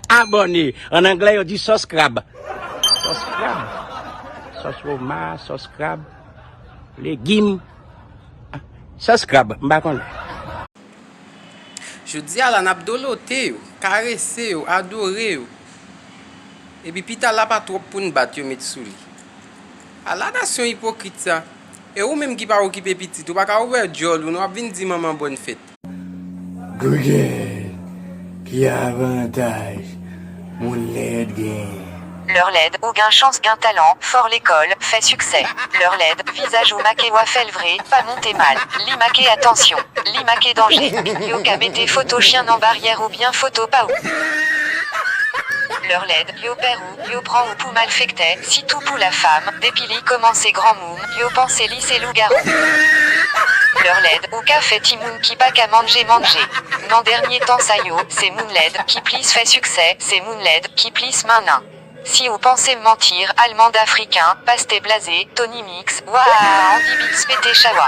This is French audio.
Abonné. En anglais, on dit sauce crabe. Sauce crabe. Sauce fromage, sauce crabe. Légumes. Sauce crabe. M'bakon. Je dis à la nap dolote, caressé, adoré. Et puis pita la pas trop pour nous battre mettre sous lui. À la nation hypocrite ça. Et ou même qui pas occuper petit, ou pas ka ouvert jol, ou nous vinn dire maman bonne fête. Google, qui a avantage, mon LED gain. Leur LED ou gain chance gain talent, fort l'école, fait succès. Leur LED, visage ou maqué wafel vrai, pas monté mal. Limaqué attention, limaqué danger. Yoka mettez photo chien en barrière ou bien photo pas ou. Leur LED, yo père ou, yo prend ou pou mal fecté, si tout pour la femme, dépili commencez grand moum, yo pensez lycée loup-garou. Leur LED, ou café timoun qui pas qu'à manger. Non dernier temps ça yo, c'est Moon LED, qui plisse fait succès, c'est Moon LED, qui plisse main. Si vous pensez mentir, allemand africain, pasté blasé, Tony Mix, waouh, Andy Bits pété chawa.